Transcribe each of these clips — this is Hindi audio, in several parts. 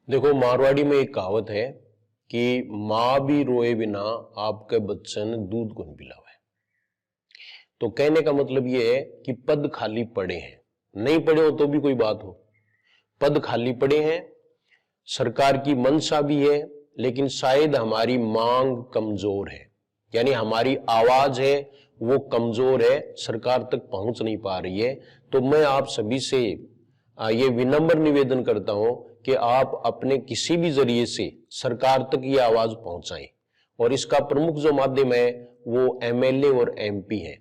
देखो, मारवाड़ी में एक कहावत है कि माँ भी रोए बिना आपके बच्चे ने दूध कौन पिलावे। तो कहने का मतलब ये है कि पद खाली पड़े हैं, नहीं पड़े हो तो भी कोई बात हो, पद खाली पड़े हैं, सरकार की मंशा भी है, लेकिन शायद हमारी मांग कमजोर है, यानी हमारी आवाज है वो कमजोर है, सरकार तक पहुंच नहीं पा रही है। तो मैं आप सभी से ये विनम्र निवेदन करता हूं कि आप अपने किसी भी जरिए से सरकार तक ये आवाज पहुंचाएं, और इसका प्रमुख जो माध्यम है वो एमएलए और एमपी है,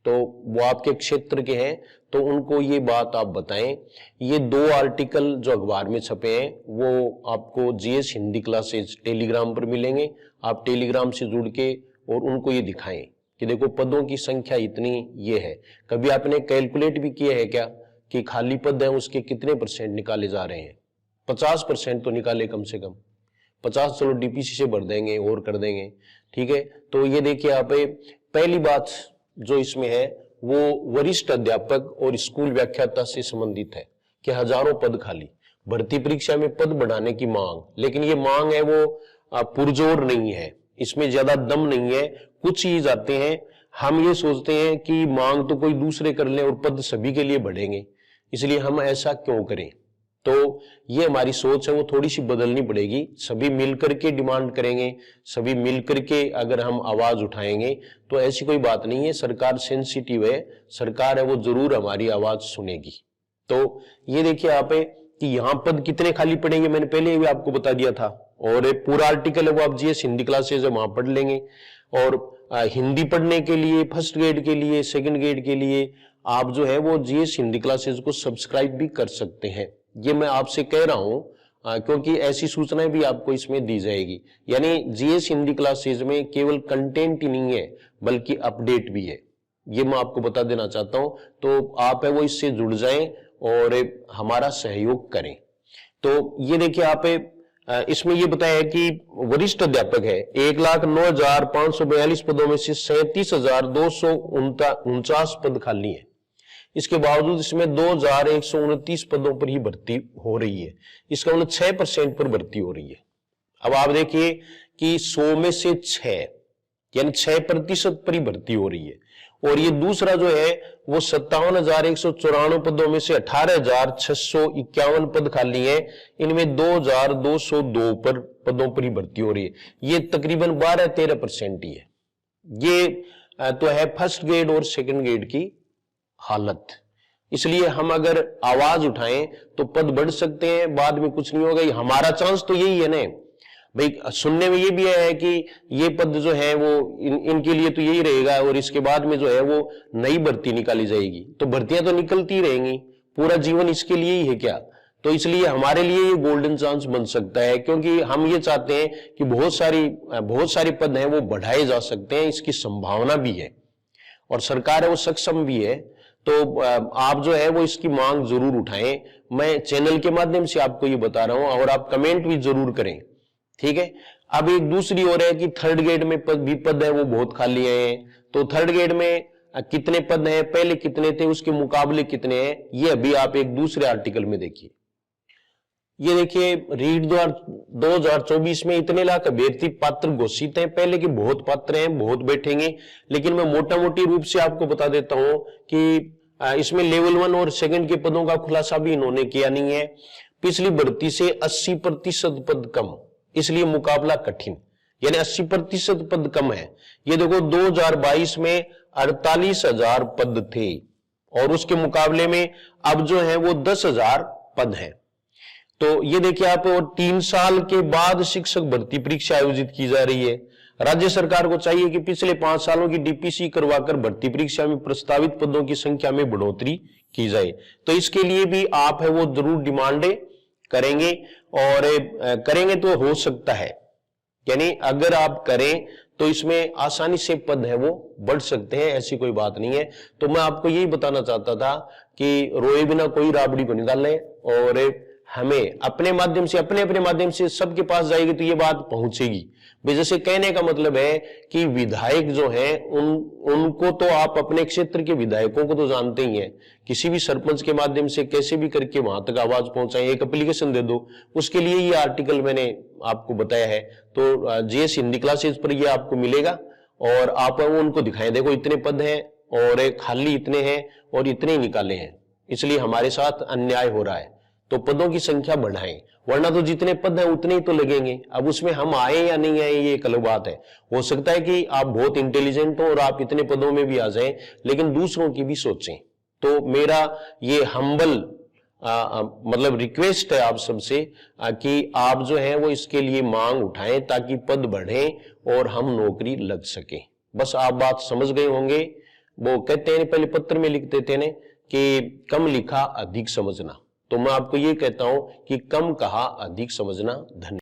तो वो आपके क्षेत्र के हैं, तो उनको ये बात आप बताएं। ये 2 आर्टिकल जो अखबार में छपे हैं वो आपको जीएस हिंदी क्लासेज टेलीग्राम पर मिलेंगे। आप टेलीग्राम से जुड़ के और उनको ये दिखाएं कि देखो पदों की संख्या इतनी ये है। कभी आपने कैलकुलेट भी किया है क्या कि खाली पद है उसके कितने % निकाले जा रहे हैं? 50% तो निकाले कम से कम। 50 चलो डीपीसी से भर देंगे और कर देंगे, ठीक है। तो ये देखिए आप, पहली बात जो इसमें है वो वरिष्ठ अध्यापक और स्कूल व्याख्याता से संबंधित है कि हजारों पद खाली, भर्ती परीक्षा में पद बढ़ाने की मांग, लेकिन ये मांग है वो पुरजोर नहीं है, इसमें ज्यादा दम नहीं है। कुछ चीज आते हैं, हम ये सोचते हैं कि मांग तो कोई दूसरे कर ले और पद सभी के लिए बढ़ेंगे, इसलिए हम ऐसा क्यों करें। तो ये हमारी सोच है वो थोड़ी सी बदलनी पड़ेगी। सभी मिलकर के डिमांड करेंगे, सभी मिलकर के अगर हम आवाज उठाएंगे तो ऐसी कोई बात नहीं है, सरकार सेंसिटिव है, सरकार है वो जरूर हमारी आवाज सुनेगी। तो ये देखिए आप कि यहाँ पद कितने खाली पड़ेंगे, मैंने पहले भी आपको बता दिया था, और एक पूरा आर्टिकल है वो आप जीएस हिंदी क्लासेज है वहां पढ़ लेंगे। और हिंदी पढ़ने के लिए, फर्स्ट ग्रेड के लिए, सेकंड ग्रेड के लिए आप जो है वो जीएस हिंदी क्लासेज को सब्सक्राइब भी कर सकते हैं। ये मैं आपसे कह रहा हूं क्योंकि ऐसी सूचनाएं भी आपको इसमें दी जाएगी। यानी जीएस हिंदी क्लासेज में केवल कंटेंट ही नहीं है बल्कि अपडेट भी है, ये मैं आपको बता देना चाहता हूं। तो आप है वो इससे जुड़ जाएं और हमारा सहयोग करें। तो ये देखिए आप, इसमें ये बताया कि वरिष्ठ अध्यापक है 1,09,542 पदों में से 37,249 पद खाली है। इसके बावजूद इसमें 2,129 पदों पर ही भर्ती हो रही है, इसका मतलब 6% पर भर्ती हो रही है। अब आप देखिए कि 100 में से 6 यानी 6% पर ही भर्ती हो रही है। और ये दूसरा जो है वो 57,194 पदों में से 18,651 पद खाली है, इनमें 2,202 पदों पर ही भर्ती हो रही है। ये तकरीबन 12-13% ही है। ये तो है फर्स्ट ग्रेड और सेकंड ग्रेड की हालत। इसलिए हम अगर आवाज उठाएं तो पद बढ़ सकते हैं, बाद में कुछ नहीं होगा। हमारा चांस तो यही है ना भाई। सुनने में ये भी है कि ये पद जो है वो इनके लिए तो यही रहेगा, और इसके बाद में जो है वो नई भर्ती निकाली जाएगी। तो भर्तियां तो निकलती रहेंगी, पूरा जीवन इसके लिए ही है क्या? तो इसलिए हमारे लिए ये गोल्डन चांस बन सकता है, क्योंकि हम ये चाहते हैं कि बहुत सारे पद हैं वो बढ़ाए जा सकते हैं, इसकी संभावना भी है और सरकार है वो सक्षम भी है। तो आप जो है वो इसकी मांग जरूर उठाएं। मैं चैनल के माध्यम से आपको ये बता रहा हूं, और आप कमेंट भी जरूर करें, ठीक है। अब एक दूसरी ओर है कि थर्ड ग्रेड में पद है वो बहुत खाली है। तो थर्ड ग्रेड में कितने पद हैं, पहले कितने थे, उसके मुकाबले कितने हैं, ये अभी आप एक दूसरे आर्टिकल में देखिए। ये देखिए रीड 2024 में इतने लाख अभ्यर्थी पात्र घोषित हैं। पहले के बहुत पात्र हैं, बहुत बैठेंगे, लेकिन मैं मोटा मोटी रूप से आपको बता देता हूं कि इसमें लेवल 1 और सेकंड के पदों का खुलासा भी इन्होंने किया नहीं है। पिछली भर्ती से 80% पद कम, इसलिए मुकाबला कठिन, यानी 80% पद कम है। ये देखो 2022 में 48,000 पद थे और उसके मुकाबले में अब जो है वो 10,000 पद है। तो ये देखिए आप, और 3 साल के बाद शिक्षक भर्ती परीक्षा आयोजित की जा रही है। राज्य सरकार को चाहिए कि पिछले 5 सालों की डीपीसी करवाकर भर्ती परीक्षा में प्रस्तावित पदों की संख्या में बढ़ोतरी की जाए। तो इसके लिए भी आप है वो जरूर डिमांडें करेंगे, और करेंगे तो हो सकता है, यानी अगर आप करें तो इसमें आसानी से पद है वो बढ़ सकते हैं, ऐसी कोई बात नहीं है। तो मैं आपको यही बताना चाहता था कि रोए बिना कोई राबड़ी को नहीं डाले, और हमें अपने माध्यम से, अपने अपने माध्यम से सबके पास जाएगी तो ये बात पहुंचेगी। भाई जैसे कहने का मतलब है कि विधायक जो है उनको तो आप अपने क्षेत्र के विधायकों को तो जानते ही हैं, किसी भी सरपंच के माध्यम से कैसे भी करके वहां तक आवाज पहुंचाएं, एक एप्लीकेशन दे दो, उसके लिए ये आर्टिकल मैंने आपको बताया है। तो जीएस हिंदी क्लासेज पर ये आपको मिलेगा और आप उनको दिखाएं, देखो इतने पद हैं और खाली इतने हैं और इतने ही निकाले हैं, इसलिए हमारे साथ अन्याय हो रहा है, तो पदों की संख्या बढ़ाएं, वरना तो जितने पद हैं उतने ही तो लगेंगे। अब उसमें हम आए या नहीं आए ये एक अलग बात है। हो सकता है कि आप बहुत इंटेलिजेंट हो और आप इतने पदों में भी आ जाएं, लेकिन दूसरों की भी सोचें। तो मेरा ये हम्बल मतलब रिक्वेस्ट है आप सबसे कि आप जो है वो इसके लिए मांग उठाएं ताकि पद बढ़ें और हम नौकरी लग सके। बस आप बात समझ गए होंगे। वो कहते हैं पहले पत्र में लिखते थे ना कि कम लिखा अधिक समझना, तो मैं आपको ये कहता हूं कि कम कहा अधिक समझना। धन्यवाद।